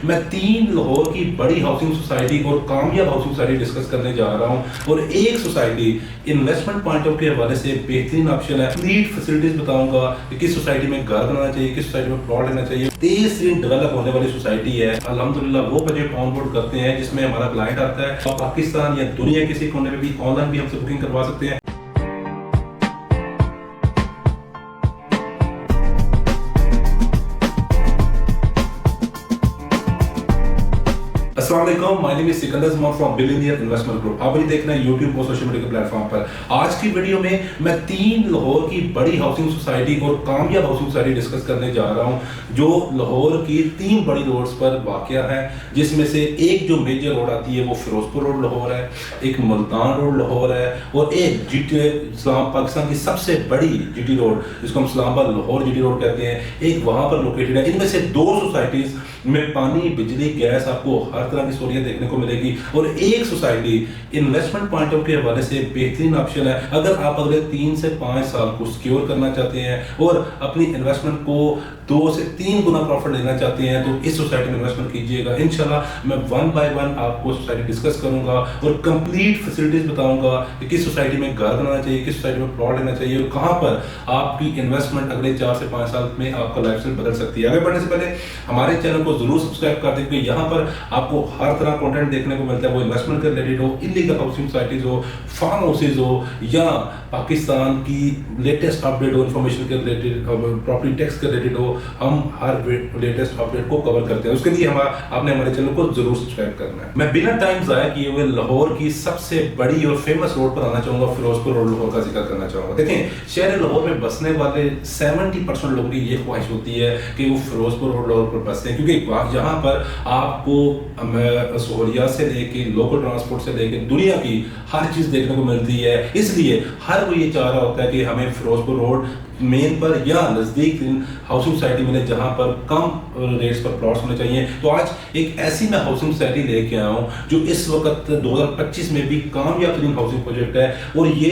मैं 3 लाहौर की बड़ी हाउसिंग सोसाइटी और कामयाब हाउसिंग सोसाइटी डिस्कस करने जा रहा हूं और एक सोसाइटी इन्वेस्टमेंट पॉइंट ऑफ के हवाले से बेहतरीन ऑप्शन है। कंप्लीट फैसिलिटीज बताऊंगा कि किस सोसाइटी में घर बनाना चाहिए, किस सोसाइटी में प्लॉट लेना चाहिए। तेज डेवलप होने वाली सोसाइटी है। अल्हम्दुलिल्लाह वो बजट ऑनबोर्ड करते हैं जिसमें हमारा क्लाइंट आता है और पाकिस्तान या दुनिया किसी कोने में भी ऑनलाइन भी हमसे बुकिंग करवा सकते हैं। अस्सलामुअलैकुम, my name is Sikandar Zaman from billionaire investment group. आप मुझे देख रहे हैं यूट्यूब और सोशल मीडिया के प्लेटफॉर्म पर। आज की वीडियो में मैं 3 लाहौर की बड़ी हाउसिंग सोसाइटी और कामयाब हाउसिंग सोसाइटी डिस्कस करने जा रहा हूं जो लाहौर की 3 बड़ी रोड्स पर वाक़या है, जिसमें से एक जो मेजर रोड आती है वो फिरोजपुर रोड लाहौर है, एक मुल्तान रोड लाहौर है और एक जीटी इस्लाम पाकिस्तान की सबसे बड़ी जीटी रोड जिसको हम इस्लामाबाद लाहौर जीटी रोड कहते हैं, एक वहां पर लोकेटेड है। इनमें से 2 सोसाइटीज में पानी, बिजली, गैस आपको हर तरह की सहूलियत देखने को मिलेगी और एक सोसाइटी इन्वेस्टमेंट पॉइंट ऑफ के हवाले से बेहतरीन ऑप्शन है। अगर आप अगले 3 से 5 साल को सिक्योर करना चाहते हैं और अपनी इन्वेस्टमेंट को 2 से 3 गुना प्रॉफिट लेना चाहते हैं तो इस सोसाइटी में इन्वेस्टमेंट कीजिएगा। इंशाल्लाह मैं 1 बाय 1 आपको सोसाइटी डिस्कस करूंगा और कंप्लीट फैसिलिटीज बताऊंगा कि किस सोसाइटी में घर बनाना चाहिए, किस सोसाइटी में प्लॉट लेना चाहिए और कहां पर आपकी इन्वेस्टमेंट अगले 4 से 5 साल में आपका लाइफस्टाइल बदल सकती है। आगे बढ़ने से पहले हमारे चैनल को जरूर सब्सक्राइब कर दें क्योंकि यहाँ पर आपको हर तरह कंटेंट देखने को मिलता है, वो इन्वेस्टमेंट के रिलेटेड हो, इलीगल हाउसिंग सोसाइटीज हो, फार्म हाउसेज हो या पाकिस्तान की लेटेस्ट अपडेट हो, इंफॉर्मेशन के रिलेटेड, प्रॉपर्टी टैक्स के रिलेटेड हो। हम हर लेटेस्ट अपडेट को कवर करते हैं। उसके लिए आपने हमारे चैनल को जरूर सब्सक्राइब करना है। मैं बिना टाइम जाया किए हुए लाहौर की सबसे बड़ी और फेमस रोड पर आना चाहूंगा, फिरोजपुर रोड लाहौर का जिक्र करना चाहूंगा। देखें, शहर लाहौर में बसने वाले 70% लोगों की ये ख्वाहिश होती है कि वो फिरोजपुर रोड लाहौर पर बसते हैं क्योंकि यहाँ पर आपको सहूलियत से लेके लोकल ट्रांसपोर्ट से लेके दुनिया की हर चीज देखने को मिलती है। इसलिए हर कोई ये चाह रहा होता है कि हमें फिरोजपुर रोड मेन पर या नजदीक हाउसिंग सोसाइटी मिले जहां पर कम रेट्स पर प्लॉट्स होने चाहिए। तो आज एक ऐसी मैं हाउसिंग सोसाइटी लेके आया हूं जो इस वक्त 2025 में भी कामयाब तरीन हाउसिंग प्रोजेक्ट है और ये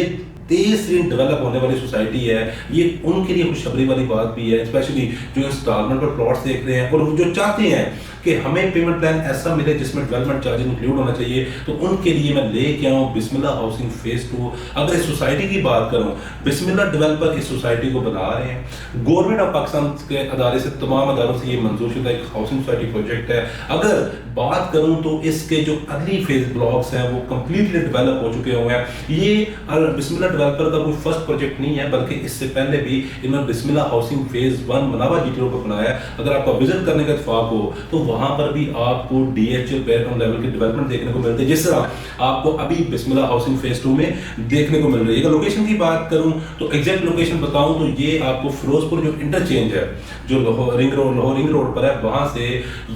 तेज डेवलप होने वाली सोसाइटी है। ये उनके लिए खुशखबरी वाली बात भी है, स्पेशली जो इंस्टॉलमेंट पर प्लॉट्स देख रहे हैं और जो चाहते हैं कि हमें पेमेंट प्लान ऐसा मिले जिसमें डेवलपमेंट चार्जेस इंक्लूड होना चाहिए। तो उनके लिए मैं लेके आया हूं बिस्मिल्लाह हाउसिंग फेज 2। अगर इस सोसाइटी की बात करूं, बिस्मिल्लाह डेवलपर इस सोसाइटी को बना रहे हैं। गवर्नमेंट ऑफ पाकिस्तान के अदारे से, तमाम अदारों से ये मंजूर शुदा एक हाउसिंग सोसाइटी प्रोजेक्ट है। अगर बात करूं तो इसके जो अगली फेज ब्लॉक्स हैं वो कंप्लीटली डेवलप हो चुके हुए हैं। ये बिस्मिल्लाह डेवलपर का कोई फर्स्ट प्रोजेक्ट नहीं है, बल्कि इससे पहले भी इन्होंने बिस्मिल्लाह हाउसिंग फेज 1 मनावा जीटी रोड पर बनाया है। अगर आपका विजिट करने का इत्तेफाक हो तो वहां पर भी आपको डीएचएल बैकग्राउंड लेवल के डेवलपमेंट देखने को मिलते हैं, जिस तरह आपको अभी बिस्मिल्लाह हाउसिंग फेज 2 में देखने को मिल रही है। अगर लोकेशन की बात करूं तो एग्जैक्ट लोकेशन बताऊं तो ये आपको फिरोजपुर जो इंटरचेंज है जो लाहौर रिंग रोड पर है, वहां से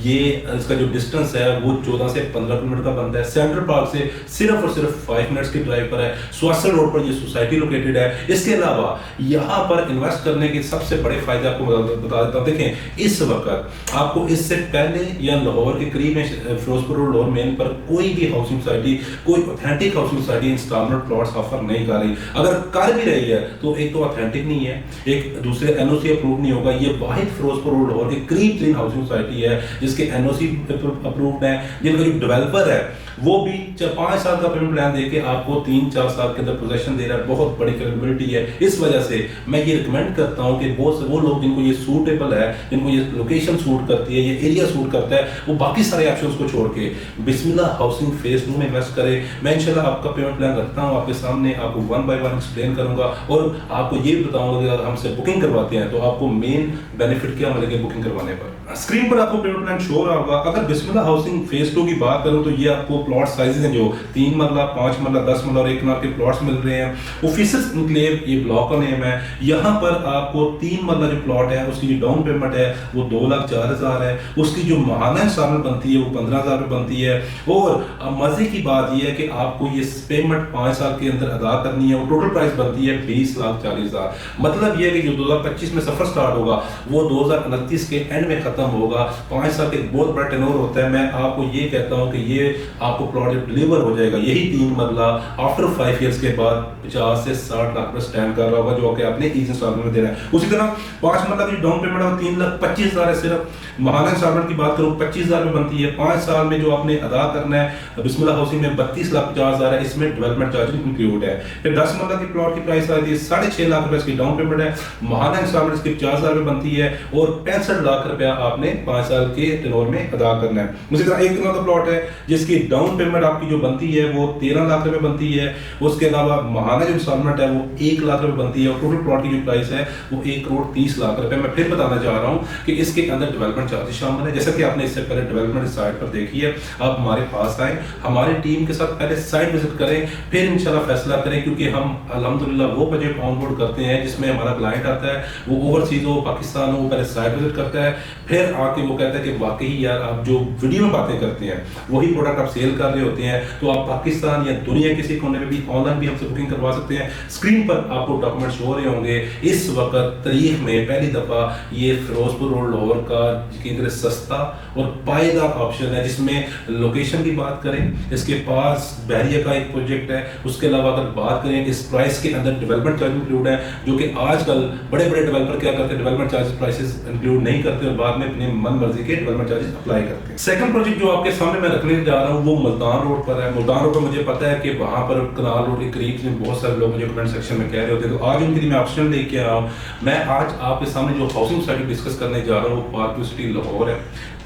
ये इसका जो डिस्टेंस है वो 14 से 15 किलोमीटर का बनता है। सेंट्रल पार्क से सिर्फ और सिर्फ 5 मिनट्स की ड्राइव पर है। स्वास्थ्य रोड पर ये सोसाइटी लोकेटेड है। इसके अलावा यहाँ पर इन्वेस्ट करने के सबसे बड़े फायदे आपको बता देता हूँ। देखें, इस वक्त आपको इससे पहले या लाहौर के करीब में फिरोजपुर रोड लाहौर मेन पर कोई भी हाउसिंग सोसाइटी, कोई authentic housing society instalment plots offer नहीं कर रही। अगर कर भी रही है तो एक तो ऑथेंटिक नहीं है, एक दूसरे एनओसी अप्रूव नहीं होगा। ये वाहिद फिरोजपुर रोड लाहौर के करीब 3 हाउसिंग सोसाइटी है जिसके एनओसी अप्रूव्ड है, जिनका जो डेवलपर है वो भी 5 साल का पेमेंट प्लान देके आपको 3-4 साल के अंदर पोजेशन दे रहा है। बहुत बड़ी कैपेबिलिटी है। इस वजह से मैं ये रिकमेंड करता हूं कि वो लोग जिनको ये सूटेबल है, जिनको ये लोकेशन सूट करती है, ये एरिया सूट करता है, वो बाकी सारे ऑप्शंस को छोड़ के बिस्मिल्लाह हाउसिंग फेज 2 में इन्वेस्ट करें। मैं इंशाल्लाह आपका पेमेंट प्लान रखता हूं आपके सामने, आपको 1 बाय 1 एक्सप्लेन करूंगा और आपको ये भी बताऊंगा कि अगर हमसे बुकिंग करवाते हैं तो आपको मेन बेनिफिट क्या मिलेगा बुकिंग करवाने पर। स्क्रीन पर आपको पेमेंट प्लान शो रहा होगा। अगर बिस्मिल्लाह हाउसिंग फेज 2 की बात करूं तो ये आपको प्लॉट साइजेस हैं जो 3 मरला, 5 मरला, 10 मरला और 1 कनाल के प्लॉट्स मिल रहे हैं। ऑफिसर्स एन्क्लेव ये ब्लॉक का नेम है। यहाँ पर आपको 3 मरला जो प्लॉट है उसकी जो डाउन पेमेंट है वो 2,04,000 है। उसकी जो माहाना इंस्टॉलमेंट बनती है वो 15,000 बनती है। और मजे की बात यह है कि आपको ये पेमेंट 5 साल के अंदर अदा करनी है। टोटल प्राइस बनती है 20,40,000। मतलब यह है कि जो 2025 में सफर स्टार्ट होगा वो 2029 के एंड में खत्म होगा। 5 साल का एक बहुत बड़ा टेनोर होता है। मैं आपको ये कहता हूँ कि ये आपको प्लॉट जब डिलीवर हो जाएगा, यही 3 मरला आफ्टर 5 ईयर्स के बाद 50 से 60 लाख रुपए स्टैंड कर रहा होगा, जो कि आपने ईज इंस्टॉलमेंट में देना है। उसी तरह 5 मरला की डाउन पेमेंट है 3,25,000 है सिर्फ। महाना इंस्टॉलमेंट की बात करूं 25,000 में बनती है। 5 साल में जो आपने अदा करना है बिस्मिल्लाह हाउसिंग में 32,50,000 है, इसमें डेवलपमेंट चार्ज इंक्लूड है। फिर 10 मरला की प्लॉट की प्राइस आती है 6.5 लाख रुपए इसकी डाउन पेमेंट है। महाना इंस्टॉलमेंट इसकी 50,000 में बनती है और 65 लाख रुपया आपने 5 साल के टेन्योर में अदा करना है। उसी तरह 1 करोड़ का प्लॉट है जिसकी डाउन पेमेंट आपकी जो बनती है वो 13 लाख रुपए बनती है। उसके अलावा महाना जो इंस्टॉलमेंट है वो 1 लाख रुपए बनती है और टोटल प्लॉट की जो प्राइस है वो 1,30,00,000 रुपए। मैं फिर बताना चाह रहा हूं कि इसके अंदर डेवलपमेंट चार्जेस शामिल है। जैसा कि आपने इससे पहले डेवलपमेंट साइट पर देखी है, आप हमारे पास आए, हमारी टीम के साथ पहले साइट विजिट करें, फिर इंशाल्लाह फैसला करें, क्योंकि हम अल्हम्दुलिल्लाह वो प्रोजेक्ट ऑनबोर्ड करते हैं जिसमें हमारा क्लाइंट आता है, वो ओवरसीज हो, पाकिस्तान हो, पहले साइट विजिट करता है, फिर आके वो कहता है कि वाकई यार आप जो वीडियो में बातें करते हैं वही प्रोडक्ट आप सेल कर रहे होते हैं, तो आप पाकिस्तान या दुनिया किसी कोने में भी ऑनलाइन भी हमसे बुकिंग करवा सकते हैं। स्क्रीन पर आपको डॉक्यूमेंट शो हो रहे होंगे। इस वक्त तारीख में पहली दफा ये फिरोजपुर रोड लाहौर का यकीन करें सस्ता और पायेदार ऑप्शन है, जिसमें लोकेशन की बात करें इसके पास बहरिया का एक प्रोजेक्ट है। उसके अलावा अगर बात करें इस प्राइस के अंदर डेवलपमेंट चार्ज इंक्लूड है, जो कि आजकल बड़े बड़े डेवलपर क्या करते हैं, डेवलपमेंट चार्जेस प्राइसेस इंक्लूड नहीं करते और बाद में अपने मन मर्जी के डेवलपमेंट चार्जेस अप्लाई करते हैं। सेकंड प्रोजेक्ट जो आपके सामने मैं रखने जा रहा हूं वो मुल्तान रोड पर है। मुल्तान रोड पर मुझे पता है कि वहां पर कनाल रोड के करीब में बहुत सारे लोग मुझे कमेंट सेक्शन में कह रहे होते हैं, तो आज उनके लिए मैं ऑप्शन लेके आया हूं। मैं आज आपके सामने जो हाउसिंग सोसाइटी डिस्कस करने जा रहा हूं वो पार्क सिटी लाहौर है।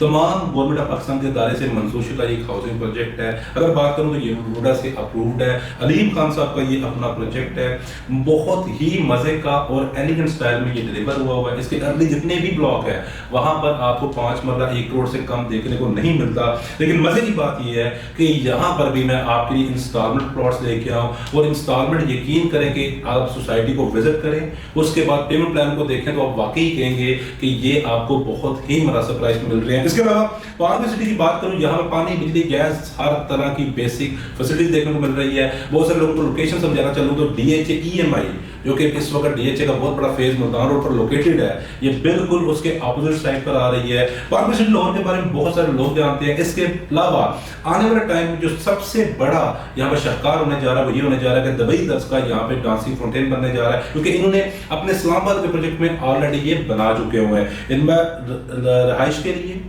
तमाम गवर्नमेंट ऑफ पाकिस्तान के दायरे से मंजूर शुदा एक हाउसिंग प्रोजेक्ट है। अगर बात करूं तो ये नोएडा से अप्रूव्ड है। अलीम खान साहब का ये अपना प्रोजेक्ट है, बहुत ही मजे का और एलिगेंट स्टाइल में ये डिलीवर हुआ है। इसके अर्ली जितने भी ब्लॉक है वहां पर आपको 5 मरला 1 करोड़ से कम देखने को नहीं मिलता। लेकिन मजे की बात यह है कि यहाँ पर भी मैं आपके लिए इंस्टॉलमेंट प्लॉट्स लेके आऊँ और इंस्टॉलमेंट यकीन करें कि आप सोसाइटी को विजिट करें, उसके बाद पेमेंट प्लान को देखें तो आप वाकई कहेंगे कि ये आपको बहुत ही मुनासिब प्राइस में मिल रहे हैं। इसके अलावा पार्क सिटी की बात करूं, यहाँ पर पानी, बिजली, गैस, हर तरह की बेसिक फैसिलिटीज देखने को मिल रही है। बहुत सारे लोगों को लोकेशन समझाना चाहूँ तो DHA EMI जो कि इस वक्त DHA का बहुत बड़ा फेज मुल्तान रोड पर लोकेटेड है, ये बिल्कुल उसके अपोजिट साइड पर आ रही है। पार्क सिटी लाहौर के बारे में बहुत सारे लोग जानते हैं। इसके अलावा आने वाले टाइम में जो सबसे बड़ा यहाँ पर शाहकार होने जा रहा है वो ये होने जा रहा है कि दुबई दर्ज का यहाँ पे डांसिंग फाउंटेन बनने जा रहा है, क्योंकि इन्होंने अपने इस्लामाबाद के प्रोजेक्ट में ऑलरेडी ये बना चुके हुए हैं। इनमें रहाइश के लिए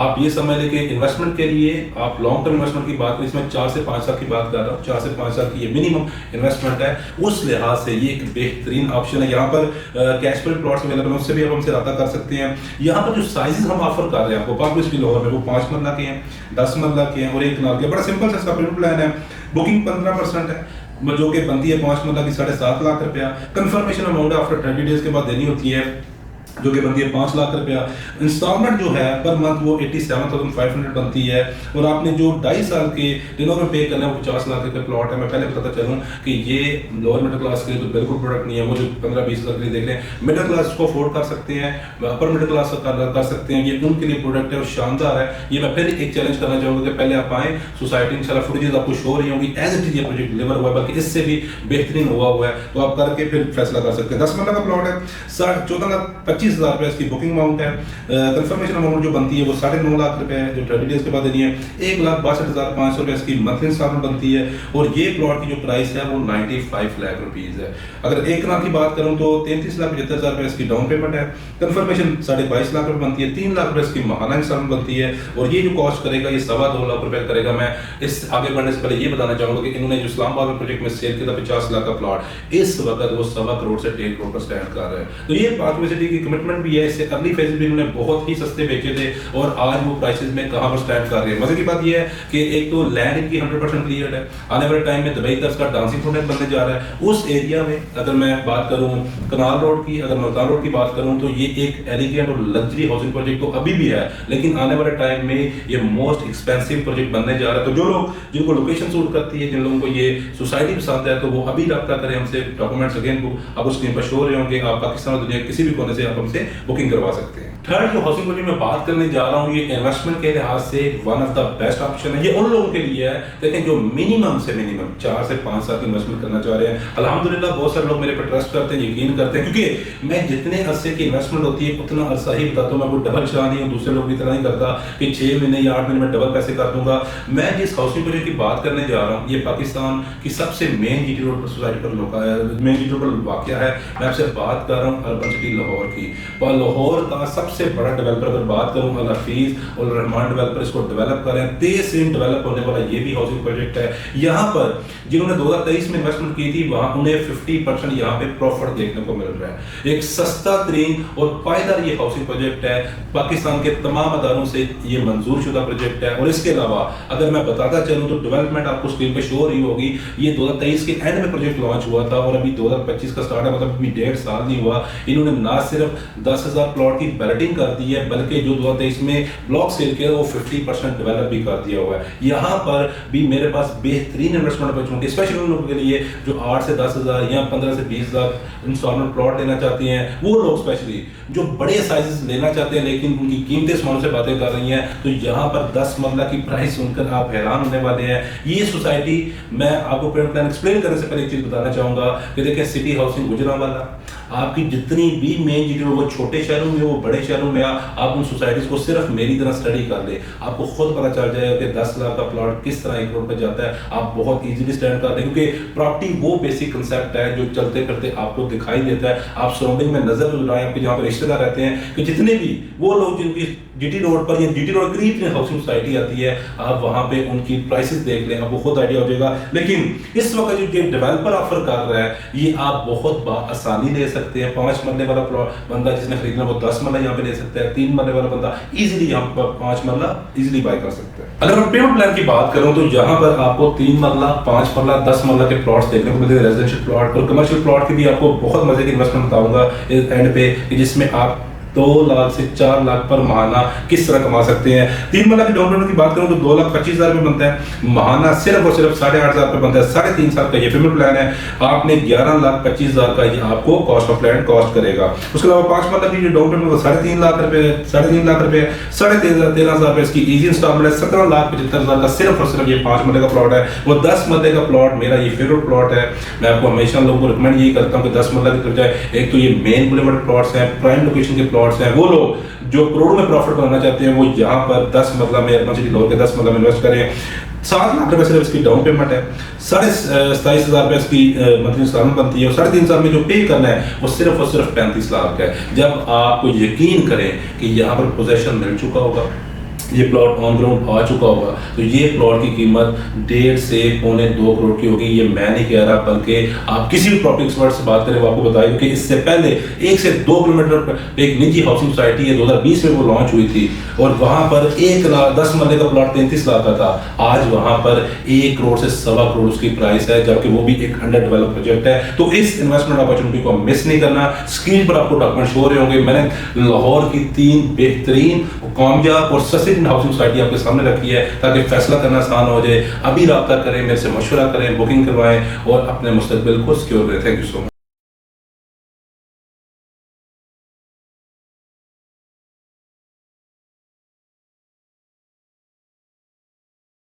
आप ये समझ लें कि इन्वेस्टमेंट के लिए आप लॉन्ग टर्म इन्वेस्टमेंट की बात करें, इसमें 4 से 5 साल की बात कर रहा हूँ, 4 से 5 साल की ये मिनिमम इन्वेस्टमेंट है। उस लिहाज से ये एक बेहतरीन ऑप्शन है। यहाँ पर कैश पर प्लॉट्स अवेलेबल है, उससे भी आप हमसे रब्ता कर सकते हैं। यहाँ पर जो साइजेस हम ऑफर कर रहे हैं आपको पार्क सिटी लाहौर में वो 5 मरला के हैं, 10 मरला के हैं और 1 कनाल के। बड़ा सिंपल सा इसका पेमेंट प्लान है। बुकिंग 15% है जो कि बनती है 5 मरला की 7.5 लाख रुपया। कंफर्मेशन अमाउंट आफ्टर 30 डेज के बाद देनी होती है जो कि बनती है 5 लाख रुपया। इंस्टॉलमेंट जो है पर मंथ वो 87,500 बनती है और आपने जो 2.5 साल के दिनों में पे करना है वो 50 लाख रुपये प्लॉट है। मैं पहले बताता चलूँ कि ये लोअर मिडिल क्लास के लिए तो बिल्कुल प्रोडक्ट नहीं है। वो जो 15-20 हज़ार के लिए देख रहे हैं, मिडिल क्लास को अफोर्ड कर सकते हैं, अपर मिडिल क्लास कर सकते हैं, ये उनके लिए प्रोडक्ट है और शानदार है। ये मैं फिर एक चैलेंज करना चाहूँगा कि पहले आप आएँ, सोसाइटी इंशाल्लाह फुटेजेस आपको शो हो रही होंगी, एज इट इज ये प्रोजेक्ट डिलीवर हुआ है, बल्कि इससे भी बेहतरीन हुआ है, तो आप करके फिर फैसला कर सकते हैं। 10 मरला का प्लॉट है, 14,25,000 रुपये इसकी बुकिंग अमाउंट है। कंफर्मेशन अमाउंट जो बनती है वो 9.5 लाख रुपए है जो 30 डेज के बाद देनी है। 1,62,500 रुपए इसकी मंथली इंस्टॉलमेंट बनती है और ये प्लॉट की जो प्राइस है वो 95 लाख रुपीस है। अगर 1 कनाल की बात करूं तो 33,75,000 रुपए इसकी डाउन पेमेंट है। कंफर्मेशन 22.5 लाख रुपए बनती है। 3 लाख रुपए इसकी महाना इंस्टॉलमेंट बनती है और ये जो कॉस्ट करेगा ये 2.25 लाख रुपए करेगा। मैं इस आगे बढ़ने से पहले ये बताना चाहूंगा कि इन्होंने जो इस्लामाबाद में प्रोजेक्ट में सेल किया था 50 लाख का प्लॉट, इस वक्त वो 1.25 करोड़ से 1.5 करोड़ पर स्टैंड कर रहा है। तो ये पार्क सिटी की कमिटमेंट भी है। इससे अर्ली फेज में उन्होंने बहुत ही सस्ते बेचे थे और आज वो प्राइसेस में कहां पर स्टैंड कर रहे हैं। मजे की बात ये है कि एक तो लैंड इनकी 100% क्लियर है। आने वाले टाइम में दुबई दर्ज का डांसिंग फाउंटेन बनने जा रहा है। उस एरिया में अगर मैं बात करूं कनाल रोड की, अगर मुल्तान रोड की बात करूं तो ये एक एलिगेंट और लग्जरी हाउसिंग प्रोजेक्ट तो अभी भी है, लेकिन आने वाले टाइम में ये मोस्ट एक्सपेंसिव प्रोजेक्ट बनने जा रहा है। तो जो लोग जिनको लोकेशन सूट करती है, जिन लोगों को ये सोसाइटी पसंद है, तो वो अभी रब्ता करें हमसे। डॉक्यूमेंट्स अगेन को आप स्क्रीन पर शो हो रहे होंगे, आप पाकिस्तान और दुनिया किसी भी कोने से आप हमसे बुकिंग करवा सकते हैं। थर्ड जो हाउसिंग प्रोजेक्ट मैं बात करने जा रहा हूँ, ये इन्वेस्टमेंट के लिहाज से one of the best option है। ये उन लोगों के लिए है लेकिन जो मिनिमम से मिनिमम 4 से 5 साल की इन्वेस्टमेंट करना चाह रहे हैं। अल्हम्दुलिल्लाह बहुत सारे लोग मेरे पर ट्रस्ट करते हैं, यकीन करते हैं, क्योंकि मैं जितने अरसे की इन्वेस्टमेंट होती है उतना अरसा ही बताता हूँ। मैं कोई डबल शाह नहीं हूँ, दूसरे लोग भी इतना नहीं करता कि 6 महीने या 8 महीने में डबल पैसे कर दूंगा। मैं जिस हाउसिंग प्रोजेक्ट की बात करने जा रहा हूँ, ये पाकिस्तान की सबसे मेन जीटी रोड पर सोसाइटी पर मेन जीटी रोड पर वाक़या है। मैं आपसे बात कर रहा हूँ अर्बन सिटी लाहौर की। और लाहौर का सबसे बड़ा डेवलपर अगर बात करूँ, अल हफीज और रहमान डेवलपर इसको डेवलप कर रहे हैं। तेज से डेवलप होने वाला ये भी हाउसिंग प्रोजेक्ट है। यहाँ पर जिन्होंने 2023 में इन्वेस्टमेंट की थी, वहाँ उन्हें 50% यहाँ पे प्रॉफिट देखने को मिल रहा है। एक सस्ता तरीन और पायदार ये हाउसिंग प्रोजेक्ट है। पाकिस्तान के तमाम अदारों से ये मंजूर शुदा प्रोजेक्ट है। और इसके अलावा अगर मैं बताता चलूँ तो डेवलपमेंट आपको स्क्रीन पे शो हो रही होगी। ये 2023 के एंड में प्रोजेक्ट लॉन्च हुआ था और अभी 2025 का स्टार्ट है, मतलब अभी 1.5 साल नहीं हुआ। इन्होंने ना सिर्फ 10,000 प्लॉट की बैलेटिंग कर दी है, बल्कि जो 2023 में ब्लॉक सेल किया वो 50% डेवलप भी कर दिया हुआ है। यहाँ पर भी मेरे पास बेहतरीन इन्वेस्टमेंट अपॉर्चुनिटी, स्पेशली उन लोगों के लिए जो 8 से 10,000 या 15 से 20 लाख इंस्टॉलमेंट प्लॉट लेना चाहते हैं। वो लोग स्पेशली जो बड़े साइजेस लेना चाहते हैं लेकिन उनकी कीमतें समानों से बातें कर रही हैं, तो यहाँ पर 10 मरला की प्राइस सुनकर आप हैरान होने वाले हैं। ये सोसाइटी, मैं आपको प्लान एक्सप्लेन करने से पहले एक चीज बताना चाहूंगा कि देखिए, सिटी हाउसिंग गुजरांवाला आपकी जितनी भी मेन जितने वो छोटे शहरों में, वो बड़े शहरों में, आप उन सोसाइटीज को सिर्फ मेरी तरह स्टडी कर ले, आपको खुद पता चल जाएगा कि 10 लाख का प्लॉट किस तरह 1 करोड़ पे जाता है। आप बहुत इजीली स्टैंड करते हैं, क्योंकि प्रॉपर्टी वो बेसिक कंसेप्ट है जो चलते फिरते आपको दिखाई देता है। आप सराउंडिंग में नजर लगाएं, आपके जहाँ पर रिश्तेदार रहते हैं, कि जितने भी वो लोग जिनकी जीटी रोड पर या जीटी रोड करीब में हाउसिंग सोसाइटी आती है, आप वहां पे उनकी प्राइसेस देख लें, आपको खुद आइडिया हो जाएगा। लेकिन इस वक्त जो डेवलपर ऑफर कर रहा है, ये आप बहुत आसानी ले सकते हैं। 5 मरले वाला बंदा जिसने खरीदना वो 10 मरला यहाँ पे ले सकता है। 3 मरले वाला बंदा इजीली यहाँ पर 5 मरला इजीली बाय कर सकता है। अगर मैं पेमेंट प्लान की बात करूं तो यहाँ पर आपको 3 मरला, 5 मरला, 10 मरला के प्लॉट्स देखने को मिलते हैं। रेजिडेंशियल प्लॉट और कमर्शियल प्लॉट की भी आपको बहुत मजे की इन्वेस्टमेंट बताऊंगा एंड पे, जिसमें आप 2 लाख से 4 लाख पर महाना किस तरह कमा सकते हैं। 3 मरला की डाउन पेमेंट की बात करूं तो 2,25,000 रुपये बनता है। महाना सिर्फ और सिर्फ 8,500 रुपये बनता है। 3.5 साल का ये पेमेंट प्लान है। आपने 11,25,000 का ये आपको कॉस्ट ऑफ लैंड कॉस्ट करेगा। उसके अलावा 5 मरला की जो डाउन पेमेंट वो 3.5 लाख रुपए, 3.5 लाख रुपए, 13,500 रुपये इसकी इजी इंस्टॉलमेंट है। 17,75,000 का सिर्फ और सिर्फ ये 5 मरले का प्लॉट है। वो 10 मरले का प्लॉट मेरा ये फेवरेट प्लॉट है। मैं आपको हमेशा लोगों को रिकमेंड यही करता हूँ कि 10 मरला की तरफ जाए। एक तो ये मेन बुलेवार्ड प्लॉट्स हैं, प्राइम लोकेशन के प्लॉट्स हैं। वो लोग जो करोड़ों में प्रॉफिट बनाना चाहते हैं, वो यहाँ पर 10 मरला में, अर्बन सिटी लाहौर के 10 मरला में इन्वेस्ट करें। 7 लाख रुपए सिर्फ इसकी डाउन पेमेंट है। 27,500 रुपए इसकी मंथली इंस्टॉलमेंट बनती है। और 3.5 साल में जो पे करना है वो सिर्फ और सिर्फ 35 लाख है। जब आपको यकीन करें कि यहाँ पर पोजेशन मिल चुका होगा, ये प्लॉट ऑन ग्राउंड आ चुका होगा, तो ये प्लॉट की कीमत 1.5 से 2 करोड़ की होगी। ये मैं नहीं कह रहा, बल्कि आप किसी भी प्रॉपर्टी एक्सपर्ट से बात करें वो आपको बताएगा कि इससे पहले 1 से 2 किलोमीटर पर एक निजी हाउसिंग सोसाइटी है, 2020 में वो लॉन्च हुई थी और वहां पर 1 लाख 10 मरले का प्लॉट 33 लाख का था। आज वहां पर 1 करोड़ से 1.25 करोड़ उसकी प्राइस है, जबकि वो भी एक अंडर डेवलप प्रोजेक्ट है। तो इस इन्वेस्टमेंट अपॉर्चुनिटी को मिस नहीं करना। स्क्रीन पर आपको डॉक्यूमेंट शो हो रहे होंगे। मैंने लाहौर की 3 बेहतरीन, कामयाब और सस्ती हाउसिंग सोसाइटी आपके सामने रखी है ताकि फैसला करना आसान हो जाए। अभी राब्ता करें, मेरे से मशवरा करें, बुकिंग करवाएं और अपने मुस्तकबिल को सिक्योर करें। Thank you so much.